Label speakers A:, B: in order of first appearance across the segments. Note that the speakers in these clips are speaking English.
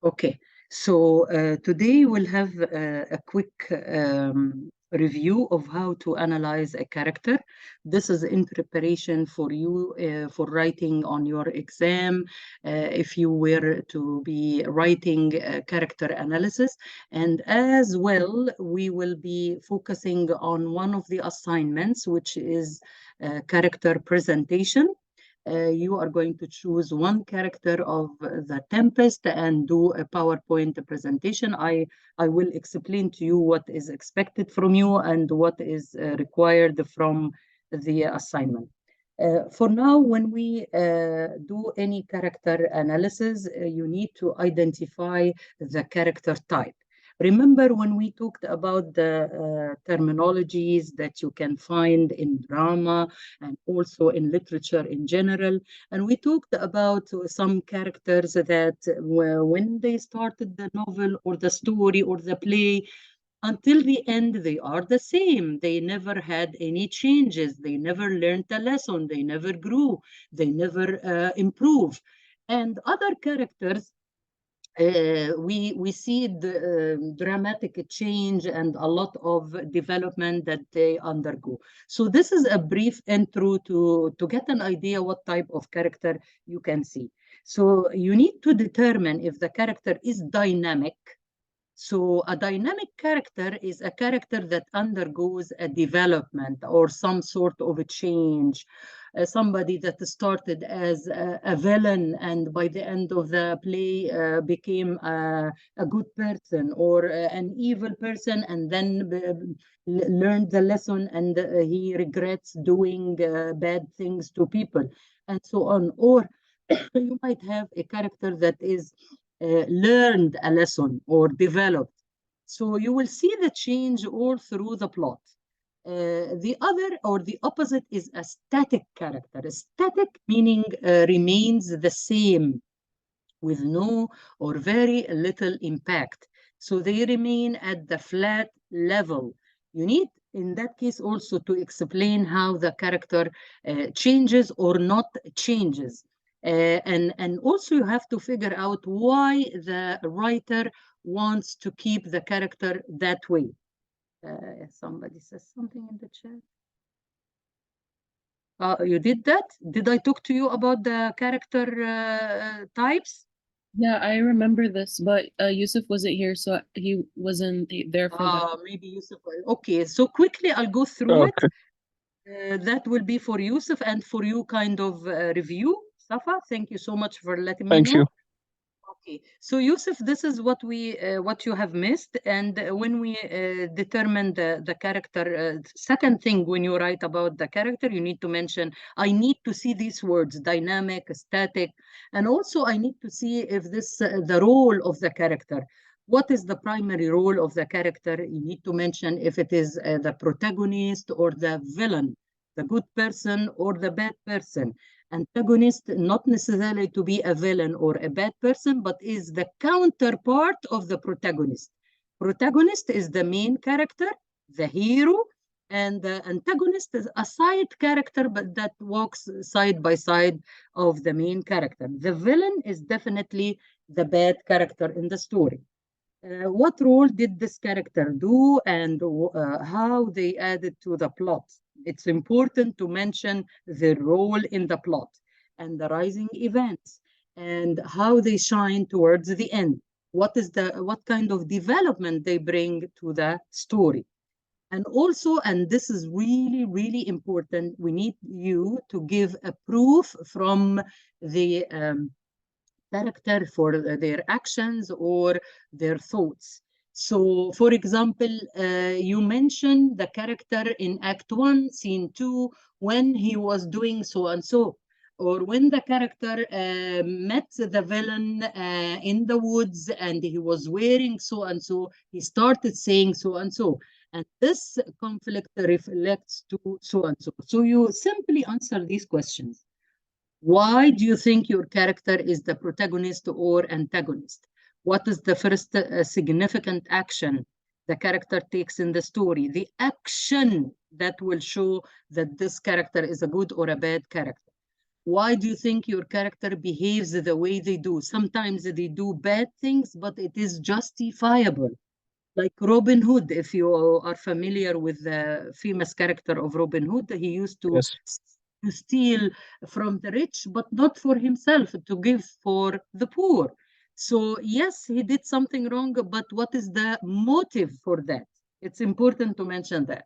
A: Okay, so today we'll have a quick review of how to analyze a character. This is in preparation for you for writing on your exam, if you were to be writing character analysis. And as well, we will be focusing on one of the assignments, which is character presentation. You are going to choose one character of the Tempest and do a PowerPoint presentation. I will explain to you what is expected from you and what is required from the assignment. For now, when we do any character analysis, you need to identify the character type. Remember when we talked about the terminologies that you can find in drama and also in literature in general, and we talked about some characters that when they started the novel or the story or the play, until the end, they are the same. They never had any changes. They never learned a lesson. They never grew. They never improve. And other characters, we see the dramatic change and a lot of development that they undergo. So this is a brief intro to get an idea what type of character you can see. So you need to determine if the character is dynamic. So a dynamic character is a character that undergoes a development or some sort of a change. Somebody that started as a villain and by the end of the play became a good person, or an evil person and then learned the lesson and he regrets doing bad things to people and so on. Or you might have a character that is learned a lesson or developed. So you will see the change all through the plot. The other or the opposite is a static character. A static meaning remains the same with no or very little impact. So they remain at the flat level. You need, in that case, also to explain how the character changes or not changes. And also you have to figure out why the writer wants to keep the character that way. Somebody says something in the chat. You did that? Did I talk to you about the character types?
B: Yeah, I remember this, but Yusuf wasn't here, so he wasn't there for that.
A: Maybe Yusuf. Okay, so quickly I'll go through it. That will be for Yusuf and for you kind of review. Safa, thank you so much for letting me know.
C: Thank you.
A: Okay, so Yusuf, this is what what you have missed, and when we determine the character, second thing when you write about the character, you need to mention, I need to see these words, dynamic, static, and also I need to see if this the role of the character. What is the primary role of the character? You need to mention if it is the protagonist or the villain, the good person or the bad person. Antagonist, not necessarily to be a villain or a bad person, but is the counterpart of the protagonist. Protagonist is the main character, the hero, and the antagonist is a side character, but that walks side by side of the main character. The villain is definitely the bad character in the story. What role did this character do and how they added to the plot? It's important to mention the role in the plot and the rising events and how they shine towards the end. What kind of development they bring to the story. And also, and this is really, really important, we need you to give a proof from the character for their actions or their thoughts. So, for example, you mentioned the character in Act 1, Scene 2, when he was doing so and so, or when the character met the villain in the woods and he was wearing so and so, he started saying so and so. And this conflict reflects to so and so. So you simply answer these questions. Why do you think your character is the protagonist or antagonist? What is the first significant action the character takes in the story? The action that will show that this character is a good or a bad character. Why do you think your character behaves the way they do? Sometimes they do bad things, but it is justifiable. Like Robin Hood, if you are familiar with the famous character of Robin Hood, he used
C: Yes.
A: to steal from the rich, but not for himself, to give for the poor. So yes, he did something wrong, but what is the motive for that? It's important to mention that.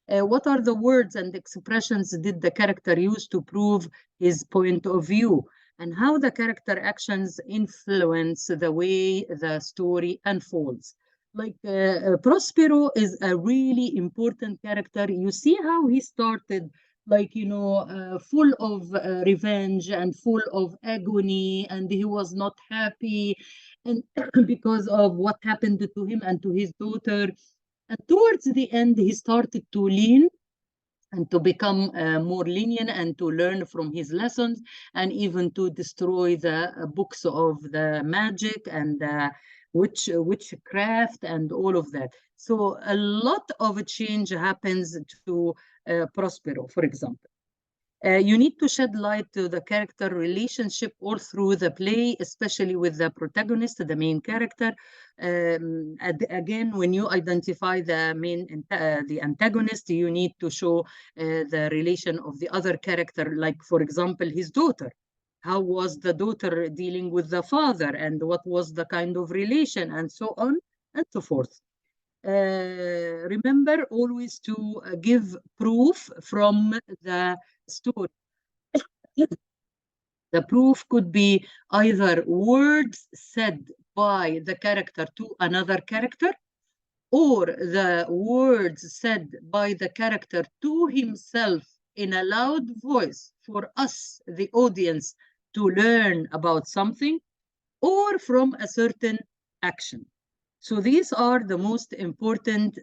A: What are the words and expressions did the character use to prove his point of view? And how the character actions influence the way the story unfolds? Like Prospero is a really important character. You see how he started, like, full of revenge and full of agony, and he was not happy, and because of what happened to him and to his daughter. And towards the end, he started to lean and to become more lenient and to learn from his lessons, and even to destroy the books of the magic and witchcraft and all of that. So a lot of change happens to Prospero, for example. You need to shed light to the character relationship all through the play, especially with the protagonist, the main character. Again, when you identify the antagonist, you need to show the relation of the other character, like, for example, his daughter. How was the daughter dealing with the father, and what was the kind of relation, and so on and so forth. Remember always to give proof from the story. The proof could be either words said by the character to another character, or the words said by the character to himself in a loud voice for us, the audience, to learn about something, or from a certain action. So these are the most important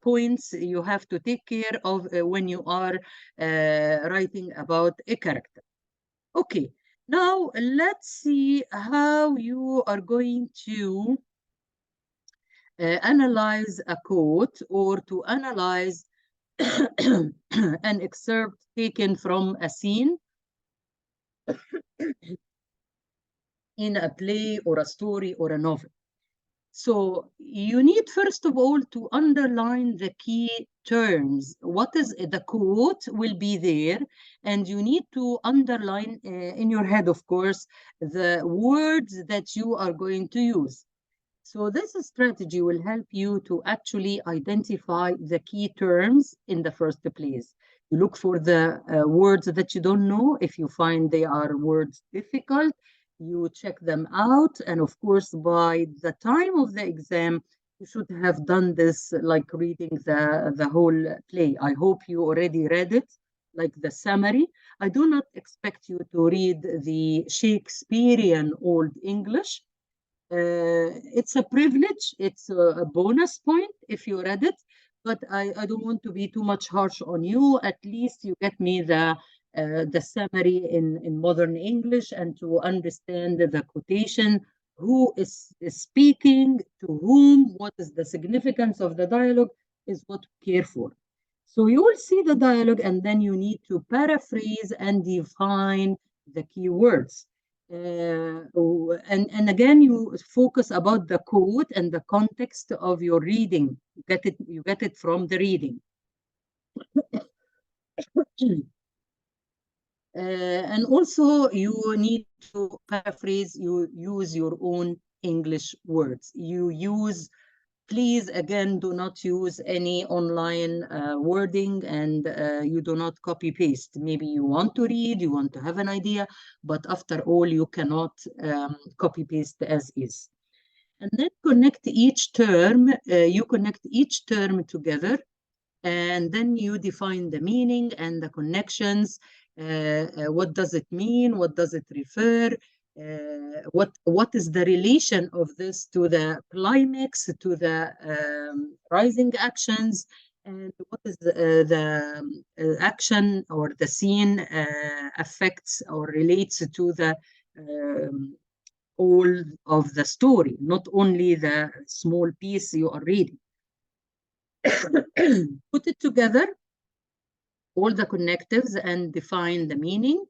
A: points you have to take care of when you are writing about a character. Okay, now let's see how you are going to analyze a quote, or to analyze an excerpt taken from a scene in a play or a story or a novel. So you need, first of all, to underline the key terms. What is the quote will be there, and you need to underline in your head, of course, the words that you are going to use. So this strategy will help you to actually identify the key terms in the first place. You look for the words that you don't know. If you find they are words difficult, you check them out. And of course, by the time of the exam, you should have done this, like reading the whole play. I hope you already read it, like the summary. I do not expect you to read the Shakespearean Old English. It's a privilege. It's a bonus point if you read it, but I don't want to be too much harsh on you. At least you get me the summary in modern English, and to understand the quotation, who is speaking to whom, what is the significance of the dialogue, is what we care for. So you will see the dialogue, and then you need to paraphrase and define the key words. And again, you focus about the quote and the context of your reading. You get it from the reading. And also you need to paraphrase, you use your own English words. Please, again, do not use any online wording, and you do not copy paste. Maybe you want to read, you want to have an idea, but after all, you cannot copy paste as is. And then connect each term, you connect each term together, and then you define the meaning and the connections. What does it mean? What does it refer? What is the relation of this to the climax, to the rising actions, and what is the action or the scene affects or relates to the all of the story, not only the small piece you are reading. Put it together, all the connectives, and define the meaning.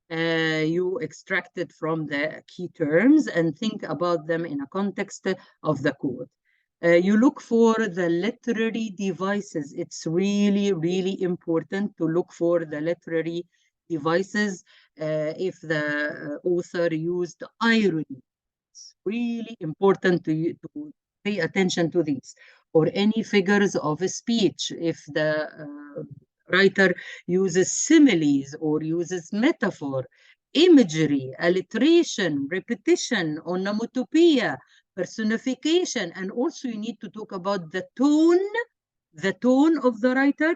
A: you extract it from the key terms and think about them in a context of the code. You look for the literary devices. It's really, really important to look for the literary devices. If the author used irony, it's really important to pay attention to these. Or any figures of speech. If the writer uses similes or uses metaphor, imagery, alliteration, repetition, onomatopoeia, personification, and also you need to talk about the tone of the writer,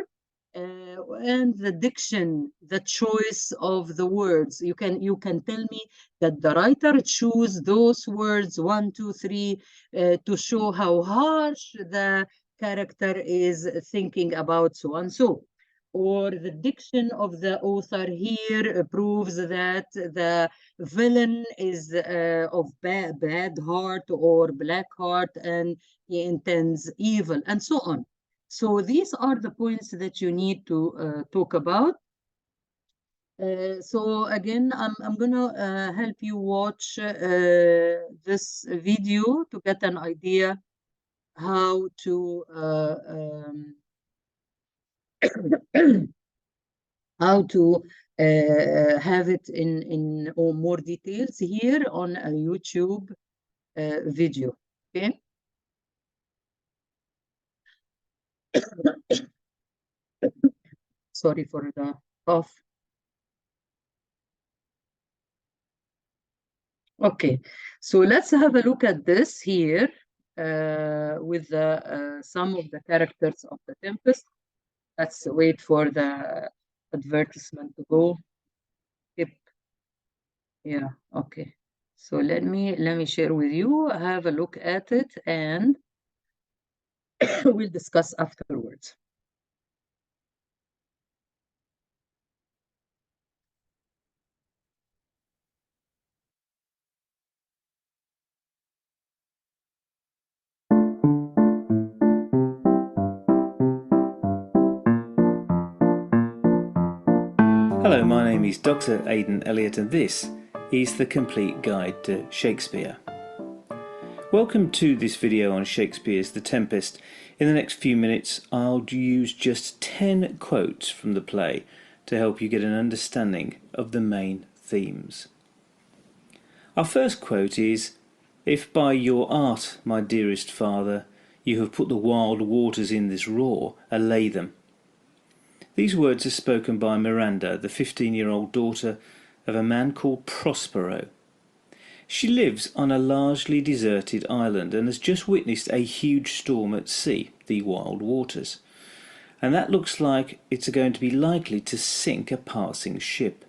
A: and the diction, the choice of the words. You can tell me that the writer choose those words 1, 2, 3 to show how harsh the character is thinking about so and so. Or the diction of the author here proves that the villain is of bad heart or black heart and he intends evil, and so on. So these are the points that you need to talk about. So again, I'm gonna help you watch this video to get an idea how to how to have it in more details here on a YouTube video. Okay. Sorry for the cough. Okay, so let's have a look at this here with some of the characters of the Tempest. Let's wait for the advertisement to go. Yep. Yeah, okay. So let me share with you, have a look at it, and we'll discuss afterwards.
C: Hello, my name is Dr. Aidan Elliott and this is the Complete Guide to Shakespeare. Welcome to this video on Shakespeare's The Tempest. In the next few minutes I'll use just 10 quotes from the play to help you get an understanding of the main themes. Our first quote is, "If by your art, my dearest father, you have put the wild waters in this roar, allay them." These words are spoken by Miranda, the 15-year-old daughter of a man called Prospero. She lives on a largely deserted island and has just witnessed a huge storm at sea, the wild waters. And that looks like it's going to be likely to sink a passing ship.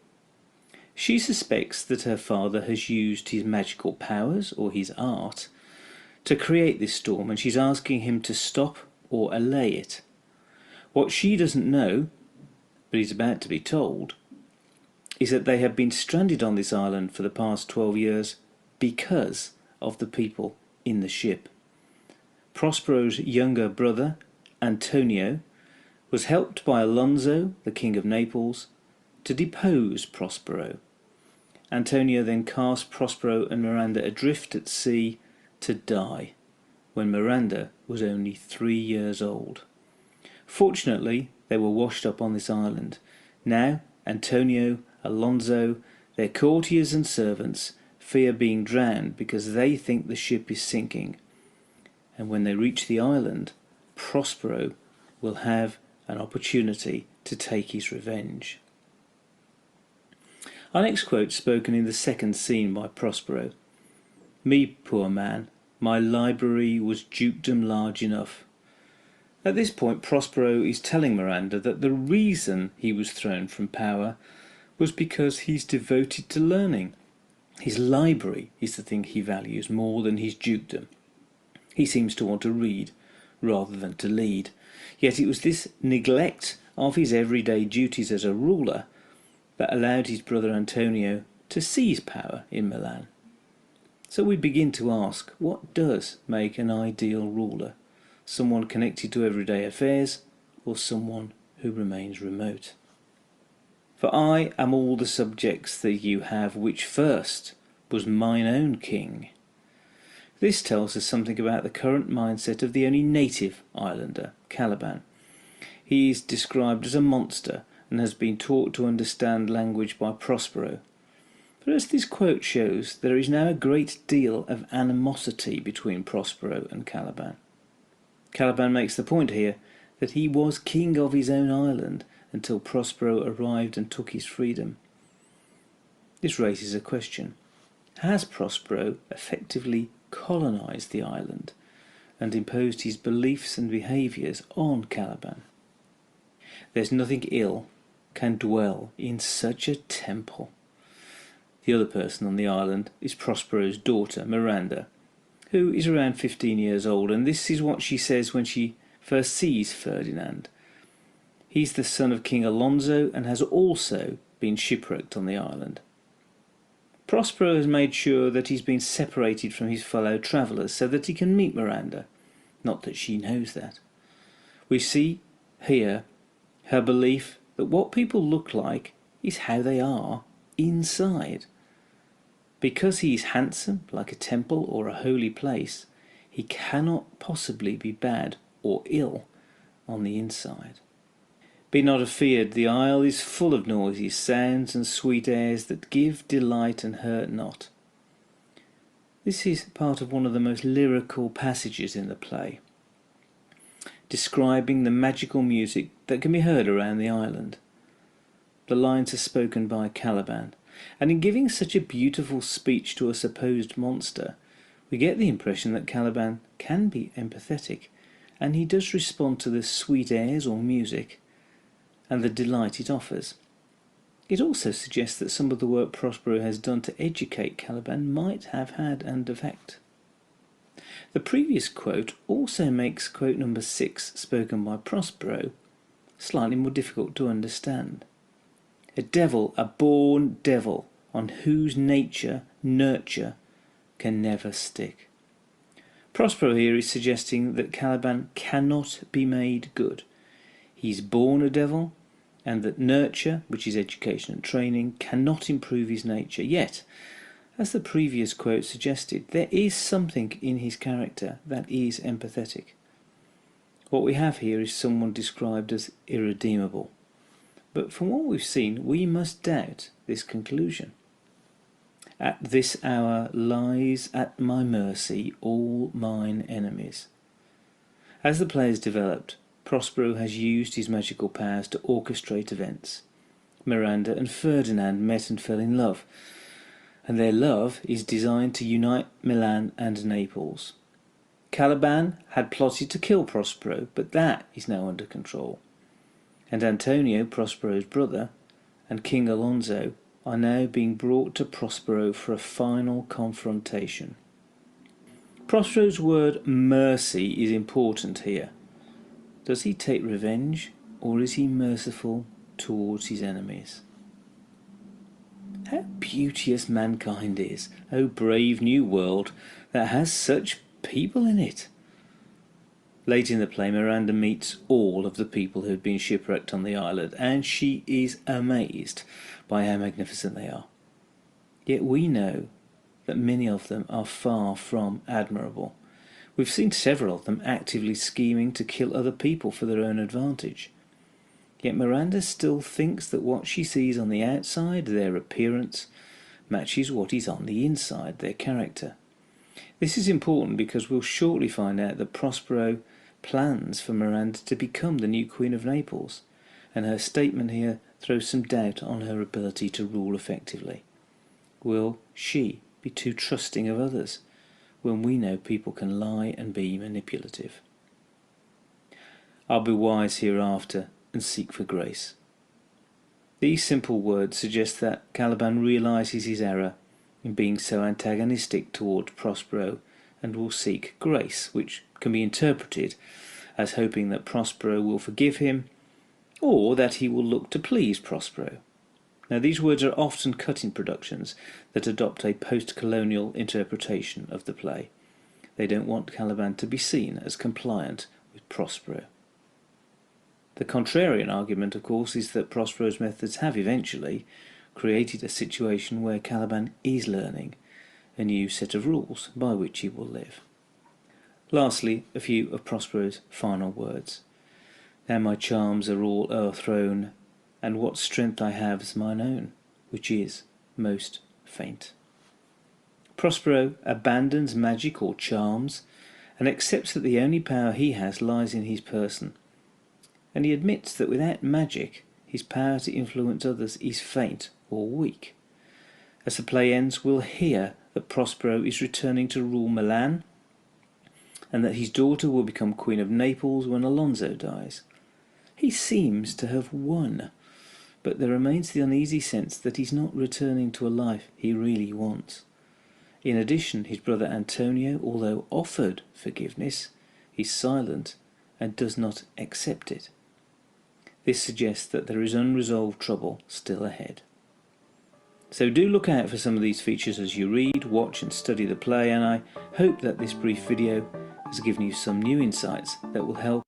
C: She suspects that her father has used his magical powers, or his art, to create this storm, and she's asking him to stop or allay it. What she doesn't know, but is about to be told, is that they have been stranded on this island for the past 12 years because of the people in the ship. Prospero's younger brother, Antonio, was helped by Alonso, the King of Naples, to depose Prospero. Antonio then cast Prospero and Miranda adrift at sea to die, when Miranda was only 3 years old. Fortunately, they were washed up on this island. Now, Antonio, Alonso, their courtiers and servants fear being drowned because they think the ship is sinking. And when they reach the island, Prospero will have an opportunity to take his revenge. Our next quote is spoken in the second scene by Prospero. "Me, poor man, my library was dukedom large enough." At this point, Prospero is telling Miranda that the reason he was thrown from power was because he's devoted to learning. His library is the thing he values more than his dukedom. He seems to want to read rather than to lead. Yet it was this neglect of his everyday duties as a ruler that allowed his brother Antonio to seize power in Milan. So we begin to ask, what does make an ideal ruler? Someone connected to everyday affairs, or someone who remains remote? For I am all the subjects that you have, which first was mine own king. This tells us something about the current mindset of the only native islander, Caliban. He is described as a monster and has been taught to understand language by Prospero. But as this quote shows, there is now a great deal of animosity between Prospero and Caliban. Caliban makes the point here that he was king of his own island until Prospero arrived and took his freedom. This raises a question. Has Prospero effectively colonised the island and imposed his beliefs and behaviours on Caliban? There's nothing ill can dwell in such a temple. The other person on the island is Prospero's daughter, Miranda, who is around 15 years old, and this is what she says when she first sees Ferdinand. He's the son of King Alonso and has also been shipwrecked on the island. Prospero has made sure that he's been separated from his fellow travellers so that he can meet Miranda, not that she knows that. We see here her belief that what people look like is how they are inside. Because he is handsome, like a temple or a holy place, he cannot possibly be bad or ill on the inside. Be not afeard, the isle is full of noises, sounds and sweet airs that give delight and hurt not. This is part of one of the most lyrical passages in the play, describing the magical music that can be heard around the island. The lines are spoken by Caliban, and in giving such a beautiful speech to a supposed monster, we get the impression that Caliban can be empathetic, and he does respond to the sweet airs or music and the delight it offers. It also suggests that some of the work Prospero has done to educate Caliban might have had an effect. The previous quote also makes quote number 6, spoken by Prospero, slightly more difficult to understand. A devil, a born devil, on whose nature, nurture, can never stick. Prospero here is suggesting that Caliban cannot be made good. He's born a devil, and that nurture, which is education and training, cannot improve his nature. Yet, as the previous quote suggested, there is something in his character that is empathetic. What we have here is someone described as irredeemable. But from what we've seen, we must doubt this conclusion. At this hour lies at my mercy all mine enemies. As the play has developed, Prospero has used his magical powers to orchestrate events. Miranda and Ferdinand met and fell in love, and their love is designed to unite Milan and Naples. Caliban had plotted to kill Prospero, but that is now under control. And Antonio, Prospero's brother, and King Alonso are now being brought to Prospero for a final confrontation. Prospero's word mercy is important here. Does he take revenge, or is he merciful towards his enemies? How beauteous mankind is, O brave new world that has such people in it. Late in the play, Miranda meets all of the people who had been shipwrecked on the island, and she is amazed by how magnificent they are. Yet we know that many of them are far from admirable. We've seen several of them actively scheming to kill other people for their own advantage. Yet Miranda still thinks that what she sees on the outside, their appearance, matches what is on the inside, their character. This is important because we'll shortly find out that Prospero plans for Miranda to become the new Queen of Naples, and her statement here throws some doubt on her ability to rule effectively. Will she be too trusting of others when we know people can lie and be manipulative? I'll be wise hereafter and seek for grace. These simple words suggest that Caliban realises his error in being so antagonistic toward Prospero and will seek grace, which can be interpreted as hoping that Prospero will forgive him or that he will look to please Prospero. Now, these words are often cut in productions that adopt a post-colonial interpretation of the play. They don't want Caliban to be seen as compliant with Prospero. The contrarian argument, of course, is that Prospero's methods have eventually created a situation where Caliban is learning a new set of rules by which he will live. Lastly, a few of Prospero's final words. Now my charms are all o'erthrown, and what strength I have's mine own, which is most faint. Prospero abandons magic or charms and accepts that the only power he has lies in his person. And he admits that without magic, his power to influence others is faint or weak. As the play ends, we'll hear that Prospero is returning to rule Milan, and that his daughter will become Queen of Naples when Alonso dies. He seems to have won, but there remains the uneasy sense that he's not returning to a life he really wants. In addition, his brother Antonio, although offered forgiveness, is silent and does not accept it. This suggests that there is unresolved trouble still ahead. So do look out for some of these features as you read, watch and study the play, and I hope that this brief video has given you some new insights that will help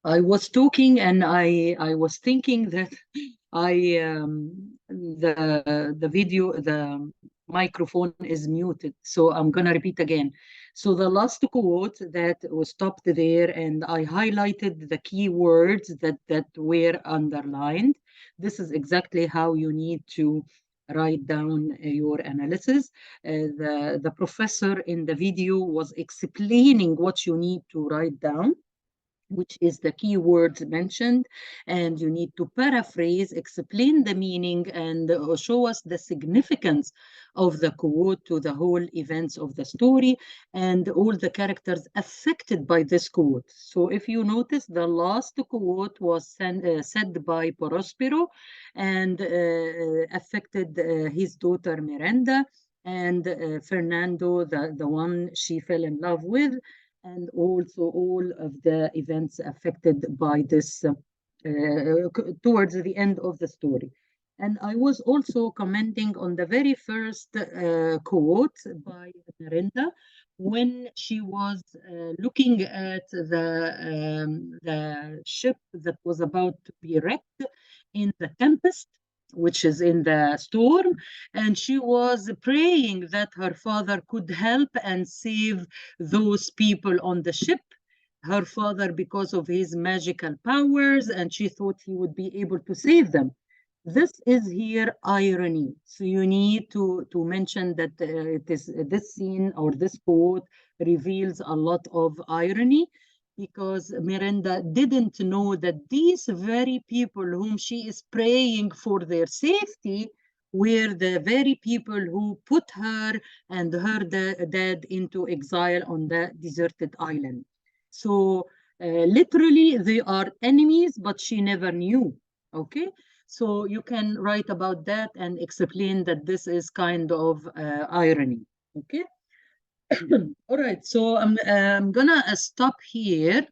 A: I was talking and I was thinking that the video, the microphone is muted, so I'm gonna repeat again. So the last quote that was stopped there, and I highlighted the key words that were underlined. This is exactly how you need to write down your analysis. The professor in the video was explaining what you need to write down, which is the key words mentioned, and you need to paraphrase, explain the meaning, and show us the significance of the quote to the whole events of the story and all the characters affected by this quote. So if you notice, the last quote was said by Prospero and affected his daughter Miranda and Fernando, the one she fell in love with, and also all of the events affected by this towards the end of the story. And I was also commenting on the very first quote by Miranda when she was looking at the ship that was about to be wrecked in the tempest, which is in the storm, and she was praying that her father could help and save those people on the ship. Her father, because of his magical powers, and she thought he would be able to save them. This is here irony. So you need to mention that it is this scene or this quote reveals a lot of irony, because Miranda didn't know that these very people whom she is praying for their safety were the very people who put her and her dad into exile on the deserted island. So literally they are enemies, but she never knew. Okay, so you can write about that and explain that this is kind of irony. Okay. All right, so I'm gonna stop here